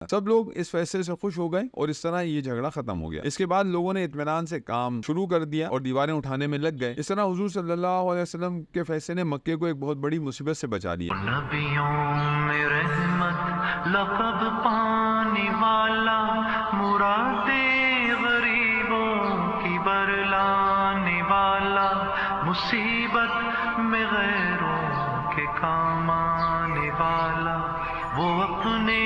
سب لوگ اس فیصلے سے خوش ہو گئے اور اس طرح یہ جھگڑا ختم ہو گیا۔ اس کے بعد لوگوں نے اطمینان سے کام شروع کر دیا اور دیواریں اٹھانے میں لگ گئے۔ اس طرح حضور صلی اللہ علیہ وسلم کے فیصلے نے مکے کو ایک بہت بڑی مصیبت سے بچا لیا۔ نبیوں میں رحمت لقب پانے والا، مراد غریبوں کی برلانے والا، مصیبت میں غیروں کے کام آنے والا، وہ اپنے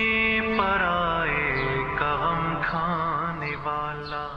پرائے کا غم کھانے والا۔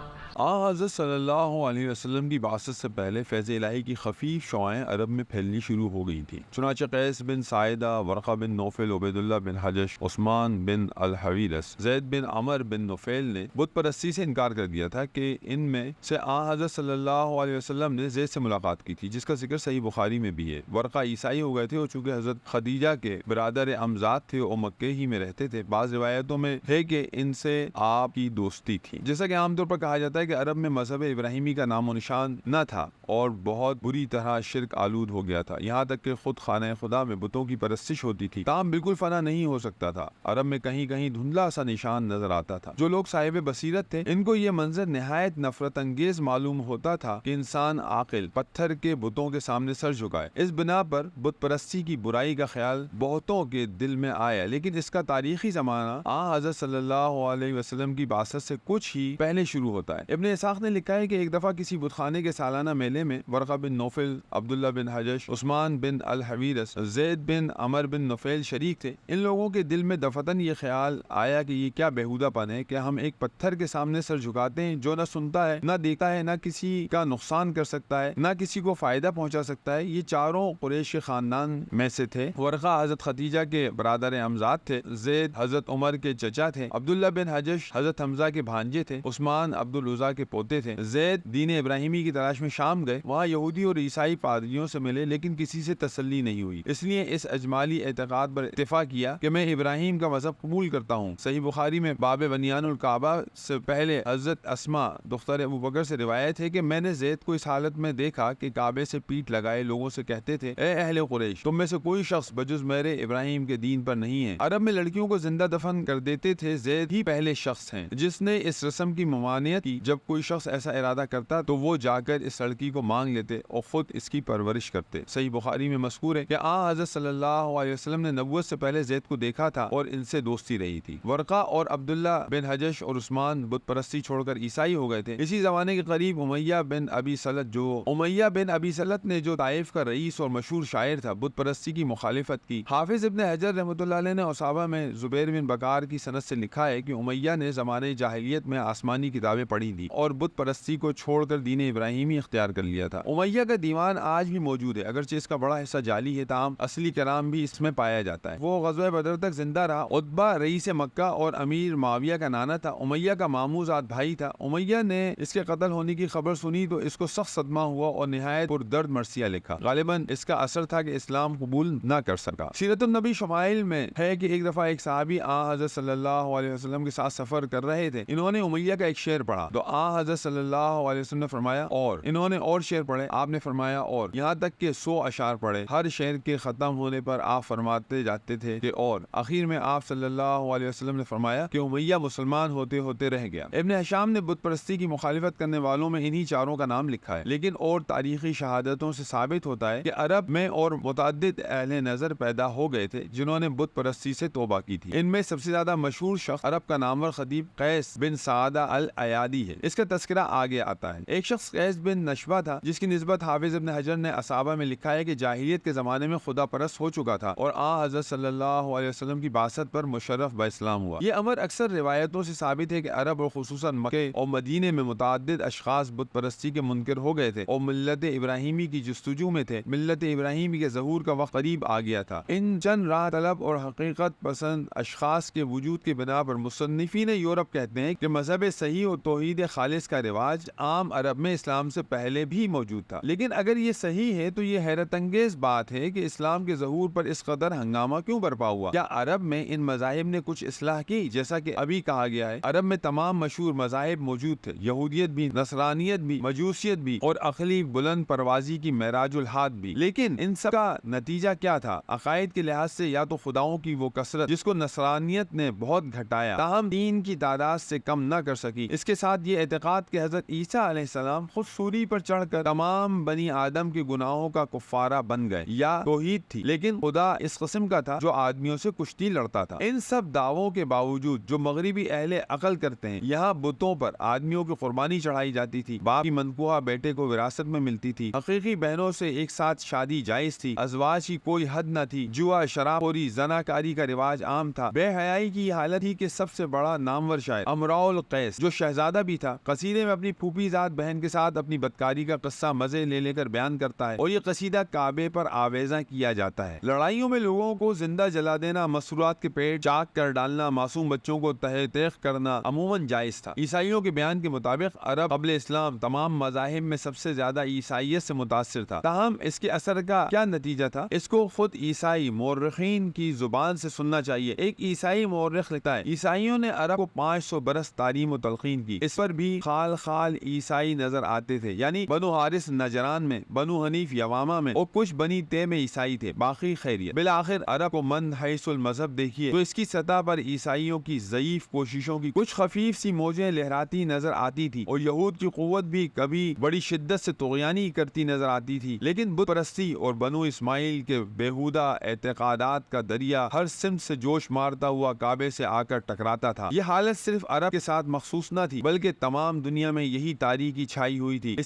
حضرت صلی اللہ علیہ وسلم کی بعثت سے پہلے فیض الہی کی خفیف شعائیں عرب میں پھیلنی شروع ہو گئی تھیں۔ چنانچہ قیس بن ساعدہ، ورقہ بن نوفل، عبید اللہ بن حجش، عثمان بن الحویرث، زید بن عمر بن نفیل نے بت پرستی سے انکار کر دیا تھا کہ ان میں سے حضرت صلی اللہ علیہ وسلم نے زید سے ملاقات کی تھی، جس کا ذکر صحیح بخاری میں بھی ہے۔ ورقہ عیسائی ہو گئے تھے اور چونکہ حضرت خدیجہ کے برادر امزاد تھے اور مکے ہی میں رہتے تھے، بعض روایتوں میں ہے کہ ان سے آپ کی دوستی تھی۔ جیسا کہ عام طور پر کہا جاتا ہے کہ عرب میں مذہب ابراہیمی کا نام و نشان نہ تھا اور بہت بری طرح شرک آلود ہو گیا تھا، یہاں تک کہ خود خانہ خدا میں بتوں کی پرستش ہوتی تھی۔ تاہم بالکل فنا نہیں ہو سکتا تھا، عرب میں کہیں کہیں دھندلا سا نشان نظر آتا تھا۔ جو لوگ صاحب بصیرت تھے ان کو یہ منظر نہایت نفرت انگیز معلوم ہوتا تھا کہ انسان عاقل پتھر کے بتوں کے سامنے سر جھکائے۔ اس بنا پر بت پرستی کی برائی کا خیال بہتوں کے دل میں آیا، لیکن اس کا تاریخی زمانہ حضرت صلی اللہ علیہ وسلم کی بعثت سے کچھ ہی پہلے شروع ہوتا ہے۔ ابن اسحاق نے لکھا ہے کہ ایک دفعہ کسی بت خانے کے سالانہ میلے میں ورقہ بن نوفل، عبداللہ بن حجش، عثمان بن الحویرث، زید بن عمر بن نفیل شریک تھے۔ ان لوگوں کے دل میں دفتن یہ خیال آیا کہ یہ کیا بےہودہ پن ہے کہ ہم ایک پتھر کے سامنے سر جھکاتے ہیں جو نہ سنتا ہے، نہ دیکھتا ہے، نہ کسی کا نقصان کر سکتا ہے، نہ کسی کو فائدہ پہنچا سکتا ہے۔ یہ چاروں قریش کے خاندان میں سے تھے۔ ورقہ حضرت خدیجہ کے برادر امزاد تھے، زید حضرت عمر کے چچا تھے، عبداللہ بن حجش حضرت حمزہ کے بھانجے تھے، عثمان عبد العزیٰ کے پوتے تھے۔ زید دین ابراہیمی کی تلاش میں شام گئے، وہاں یہودی اور عیسائی پادریوں سے ملے، لیکن کسی سے تسلی نہیں ہوئی، اس لیے اس اجمالی اعتقاد پر اتفاق کیا کہ میں ابراہیم کا مذہب قبول کرتا ہوں۔ صحیح بخاری میں باب بنیان الکعبہ سے پہلے حضرت اسماء دختر ابو بکر سے روایت ہے کہ میں نے زید کو اس حالت میں دیکھا کہ کعبے سے پیٹھ لگائے لوگوں سے کہتے تھے، اے اہل قریش، تم میں سے کوئی شخص بجز میرے ابراہیم کے دین پر نہیں ہے۔ عرب میں لڑکیوں کو زندہ دفن کر دیتے تھے، زید ہی پہلے شخص ہیں جس نے اس رسم کی ممانعت کی۔ جب کوئی شخص ایسا ارادہ کرتا تو وہ جا کر اس لڑکی کو مانگ لیتے اور خود اس کی پرورش کرتے۔ صحیح بخاری میں مذکور ہے کہ حضرت صلی اللہ علیہ وسلم نے نبوت سے پہلے زید کو دیکھا تھا اور ان سے دوستی رہی تھی۔ ورقہ اور عبداللہ بن حجش اور عثمان بت پرستی چھوڑ کر عیسائی ہو گئے تھے۔ اسی زمانے کے قریب امیہ بن ابی سلط نے جو طائف کا رئیس اور مشہور شاعر تھا، بت پرستی کی مخالفت کی۔ حافظ ابن حجر رحمۃ اللہ علیہ نے اصابہ میں زبیر بن بکار کی سند سے لکھا ہے کہ امیہ نے زمانے جاہلیت میں آسمانی کتابیں پڑھی تھی اور بت پرستی کو چھوڑ کر دین ابراہیمی اختیار کر لیا تھا۔ امیہ کا دیوان آج بھی موجود ہے، اگرچہ اس کا بڑا حصہ جعلی ہے، تاہم اصلی کلام بھی اس میں پایا جاتا ہے۔ وہ غزوہ بدر تک زندہ رہا۔ عتبہ رئیس مکہ اور امیر معاویہ کا نانا تھا، امیہ کا ماموں زاد بھائی تھا۔ امیہ نے اس کے قتل ہونے کی خبر سنی تو اس کو سخت صدمہ ہوا اور نہایت پردرد مرثیہ لکھا۔ غالباً اس کا اثر تھا کہ اسلام قبول نہ کر سکا۔ سیرت النبی شمائل میں ہے کہ ایک دفعہ ایک صحابی حضرت صلی اللہ علیہ وسلم کے ساتھ سفر کر رہے تھے، انہوں نے امیہ کا ایک شعر پڑھا تو حضرت صلی اللہ علیہ وسلم نے فرمایا اور، انہوں نے اور شعر پڑھے، آپ نے فرمایا اور، یہاں تک کہ 100 اشعار پڑھے۔ ہر شعر کے ختم ہونے پر آپ فرماتے جاتے تھے کہ اور، آخر میں آپ صلی اللہ علیہ وسلم نے فرمایا کہ امیہ مسلمان ہوتے ہوتے رہ گیا۔ ابن ہشام نے بت پرستی کی مخالفت کرنے والوں میں انہی چاروں کا نام لکھا ہے، لیکن اور تاریخی شہادتوں سے ثابت ہوتا ہے کہ عرب میں اور متعدد اہل نظر پیدا ہو گئے تھے جنہوں نے بت پرستی سے توبہ کی تھی۔ ان میں سب سے زیادہ مشہور شخص عرب کا نامور خطیب قیس بن سعدہ الایادی ہے۔ اس کا تذکرہ آگے آتا ہے۔ ایک شخص قیس بن نشبہ تھا جس کی نسبت حافظ ابن حجر نے اصابہ میں لکھا ہے کہ جاہلیت کے زمانے میں خدا پرست ہو چکا تھا اور حضرت صلی اللہ علیہ وسلم کی بعثت پر مشرف باسلام ہوا۔ یہ امر اکثر روایتوں سے ثابت ہے کہ عرب اور خصوصاً مکے اور مدینے میں متعدد اشخاص بت پرستی کے منکر ہو گئے تھے اور ملت ابراہیمی کی جستجو میں تھے۔ ملت ابراہیمی کے ظہور کا وقت قریب آ گیا تھا۔ ان چند راہ طلب اور حقیقت پسند اشخاص کے وجود کی بنا پر مصنفین یورپ کہتے ہیں کہ مذہب صحیح اور توحید خالص مجالس کا رواج عام عرب میں اسلام سے پہلے بھی موجود تھا، لیکن اگر یہ صحیح ہے تو یہ حیرت انگیز بات ہے کہ اسلام کے ظہور پر اس قدر ہنگامہ کیوں برپا ہوا؟ کیا عرب میں ان مذاہب نے کچھ اصلاح کی؟ جیسا کہ ابھی کہا گیا ہے، عرب میں تمام مشہور مذاہب موجود تھے، یہودیت بھی، نصرانیت بھی، مجوسیت بھی، اور عقلی بلند پروازی کی معراج الحاد بھی، لیکن ان سب کا نتیجہ کیا تھا؟ عقائد کے لحاظ سے یا تو خداؤں کی وہ کثرت جس کو نصرانیت نے بہت گھٹایا تاہم دین کی تعداد سے کم نہ کر سکی، اس کے ساتھ یہ اعتقاد کہ حضرت عیسیٰ علیہ السلام خود سوری پر چڑھ کر تمام بنی آدم کے گناہوں کا کفارہ بن گئے، یا توحید تھی، لیکن خدا اس قسم کا تھا جو آدمیوں سے کشتی لڑتا تھا۔ ان سب دعووں کے باوجود جو مغربی اہل عقل کرتے ہیں، یہاں بتوں پر آدمیوں کی قربانی چڑھائی جاتی تھی، باپ کی منقوہ بیٹے کو وراثت میں ملتی تھی، حقیقی بہنوں سے ایک ساتھ شادی جائز تھی، ازواج کی کوئی حد نہ تھی، جوا، شراب خوری، زناکاری کا رواج عام تھا، بے حیائی کی حالت ہی کہ سب سے بڑا نامور شاعر امراء القیس جو شہزادہ بھی تھا، قصیدے میں اپنی پھوپھی زاد بہن کے ساتھ اپنی بدکاری کا قصہ مزے لے کر بیان کرتا ہے، اور یہ قصیدہ کعبے پر آویزاں کیا جاتا ہے۔ لڑائیوں میں لوگوں کو زندہ جلا دینا، مسروعات کے پیٹ چاک کر ڈالنا، معصوم بچوں کو تہہ تیغ کرنا عموماً جائز تھا۔ عیسائیوں کے بیان کے مطابق عرب قبل اسلام تمام مذاہب میں سب سے زیادہ عیسائیت سے متاثر تھا، تاہم اس کے اثر کا کیا نتیجہ تھا؟ اس کو خود عیسائی مورخین کی زبان سے سننا چاہیے۔ ایک عیسائی مورخ لکھتا ہے، عیسائیوں نے عرب کو 500 برس تعلیم و تلقین کی، اس پر بھی خال خال عیسائی نظر آتے تھے، یعنی بنو حارث نجران میں، بنو حنیف یوامہ میں، اور کچھ بنی تے میں عیسائی تھے، باقی خیریت۔ بالآخر عرب کو من حیث المذہب دیکھیے تو اس کی سطح پر عیسائیوں کی ضعیف کوششوں کی کچھ خفیف سی موجیں لہراتی نظر آتی تھی، اور یہود کی قوت بھی کبھی بڑی شدت سے طغیانی کرتی نظر آتی تھی، لیکن بت پرستی اور بنو اسماعیل کے بیہودہ اعتقادات کا دریا ہر سمت سے جوش مارتا ہوا کعبے سے آ کر ٹکراتا تھا۔ یہ حالت صرف عرب کے ساتھ مخصوص نہ تھی، بلکہ تمام دنیا میں یہی تاریکی چھائی ہوئی تھی،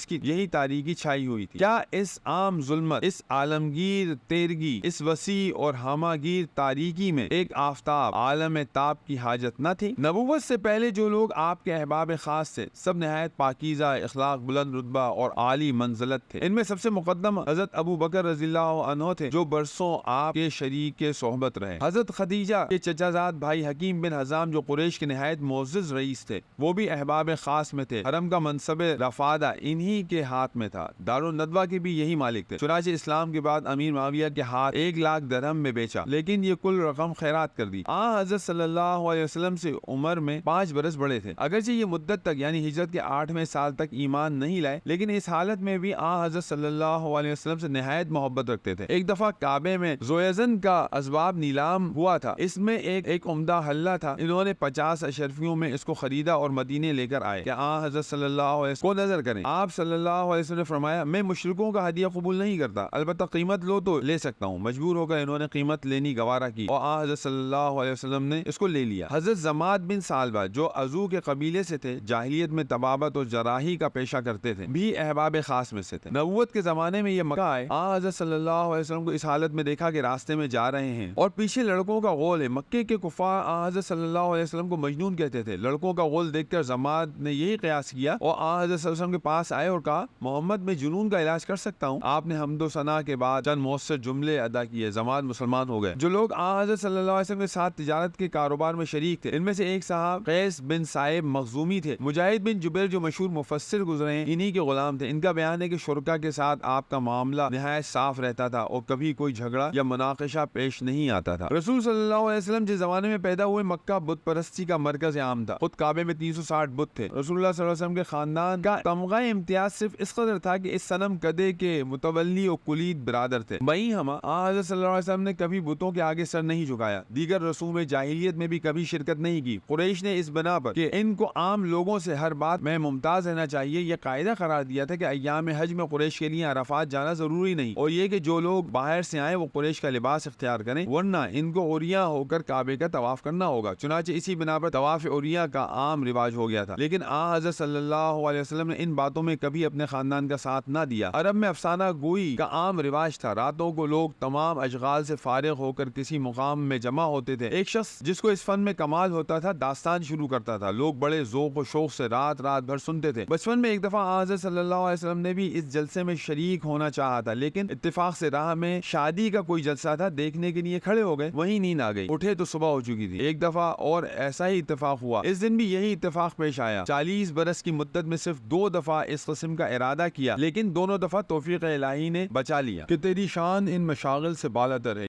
کیا اس عام ظلمت، اس عالمگیر تیرگی، اس وسیع اور ہماگیر تاریکی میں ایک آفتاب، عالم تاب کی حاجت نہ تھی؟ نبوت سے پہلے جو لوگ آپ کے احباب خاص تھے، سب نہایت پاکیزہ اخلاق، بلند رتبہ اور عالی منزلت تھے۔ ان میں سب سے مقدم حضرت ابو بکر رضی اللہ عنہ تھے، جو برسوں آپ کے شریک صحبت رہے۔ حضرت خدیجہ کے چچا زاد بھائی حکیم بن حزام جو قریش کے نہایت معزز رئیس تھے، وہ بھی احباب خاص میں تھے۔ حرم کا منصب رفادہ انہی کے ہاتھ میں تھا۔ دارالندوہ کے بھی یہی مالک تھے۔ چنانچہ اسلام کے بعد امیر معاویہ کے ہاتھ 1,00,000 درہم میں بیچا، لیکن یہ کل رقم خیرات کر دی۔ حضرت صلی اللہ علیہ وسلم سے عمر میں 5 برس بڑے تھے۔ اگرچہ یہ مدت تک یعنی ہجرت کے 8ویں سال تک ایمان نہیں لائے، لیکن اس حالت میں بھی حضرت صلی اللہ علیہ وسلم سے نہایت محبت رکھتے تھے۔ ایک دفعہ کعبے میں ذویزن کا اسباب نیلام ہوا تھا، اس میں ایک عمدہ حلہ تھا، انہوں نے 50 اشرفیوں میں اس کو خریدا اور مدینے لے کر آئے کہ حضرت صلی اللہ علیہ وسلم کو نظر کریں۔ آپ صلی اللہ علیہ وسلم نے فرمایا، میں مشرکوں کا ہدیہ قبول نہیں کرتا، البتہ قیمت لو تو لے سکتا ہوں۔ مجبور ہو کر انہوں نے قیمت لینی گوارا کی اور حضرت صلی اللہ علیہ وسلم نے اس کو لے لیا۔ حضرت زماد بن سالبہ جو عزو کے قبیلے سے تھے، جاہلیت میں طبابت اور جراحی کا پیشہ کرتے تھے، بھی احباب خاص میں سے تھے۔ نبوت کے زمانے میں یہ مکہ آئے، حضرت صلی اللہ علیہ وسلم کو اس حالت میں دیکھا کہ راستے میں جا رہے ہیں اور پیچھے لڑکوں کا غول ہے۔ مکے کے کفار حضرت صلی اللہ علیہ وسلم کو مجنون کہتے تھے۔ لڑکوں کا غول دیکھ کر زماد نے یہی قیاس کیا اور حضرت صلی اللہ علیہ وسلم کے پاس آئے اور کہا، محمد میں جنون کا علاج کر سکتا ہوں۔ آپ نے حمد و ثنا کے بعد چند مؤثر جملے ادا کیے، زماد مسلمان ہو گئے۔ جو لوگ حضرت صلی اللہ علیہ وسلم کے ساتھ تجارت کے کاروبار میں شریک تھے، ان میں سے ایک صاحب قیس بن صائب مخزومی تھے۔ مجاہد بن جبیر جو مشہور مفسر گزرے ہیں، انہی کے غلام تھے۔ ان کا بیان ہے کہ شرکا کے ساتھ آپ کا معاملہ نہایت صاف رہتا تھا اور کبھی کوئی جھگڑا یا مناقشہ پیش نہیں آتا تھا۔ رسول صلی اللہ علیہ وسلم جس زمانے میں پیدا ہوئے، مکہ بت پرستی کا مرکز عام تھا۔ خود کعبے میں 360 بت تھے۔ رسول اللہ صلی اللہ علیہ وسلم کے خاندان کا تمغہ امتیاز صرف اس قدر تھا کہ اس صنم کدے کے متولی اور کلید برادر تھے۔ وہیں حضرت صلی اللہ علیہ وسلم نے کبھی بتوں کے آگے سر نہیں جھکایا، دیگر رسوم جاہلیت میں بھی کبھی شرکت نہیں کی۔ قریش نے اس بنا پر کہ ان کو عام لوگوں سے ہر بات میں ممتاز رہنا چاہیے، یہ قاعدہ قرار دیا تھا کہ ایام حج میں قریش کے لیے عرفات جانا ضروری نہیں، اور یہ کہ جو لوگ باہر سے آئے وہ قریش کا لباس اختیار کریں، ورنہ ان کو عریاں ہو کر کعبے کا طواف کرنا ہوگا۔ چنانچہ اسی بنا پر طواف عریاں کا عام رواج ہو گیا تھا، لیکن حضرت صلی اللہ علیہ وسلم نے ان باتوں میں کبھی اپنے خاندان کا ساتھ نہ دیا۔ عرب میں افسانہ گوئی کا عام رواج تھا۔ راتوں کو لوگ تمام اشغال سے فارغ ہو کر کسی مقام میں جمع ہوتے تھے۔ ایک شخص جس کو اس فن میں کمال ہوتا تھا داستان شروع کرتا تھا، لوگ بڑے ذوق و شوق سے رات بھر سنتے تھے۔ بچپن میں ایک دفعہ حضرت صلی اللہ علیہ وسلم نے بھی اس جلسے میں شریک ہونا چاہا تھا، لیکن اتفاق سے راہ میں شادی کا کوئی جلسہ تھا، دیکھنے کے لیے کھڑے ہو گئے، وہیں نیند آ گئی، اٹھے تو صبح ہو چکی تھی۔ ایک دفعہ اور ایسا ہی اتفاق ہوا، اس دن بھی یہی اتفاق پیش آیا۔ 40 21 برس کی مدت میں صرف 2 دفعہ اس قسم کا ارادہ کیا، لیکن دونوں دفعہ توفیق الہی نے بچا لیا کہ تیری شان ان مشاغل سے بالاتر ہے۔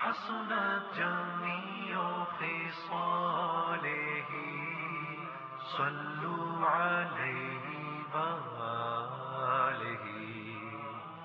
حسنت جميع خصاله صلوا عليه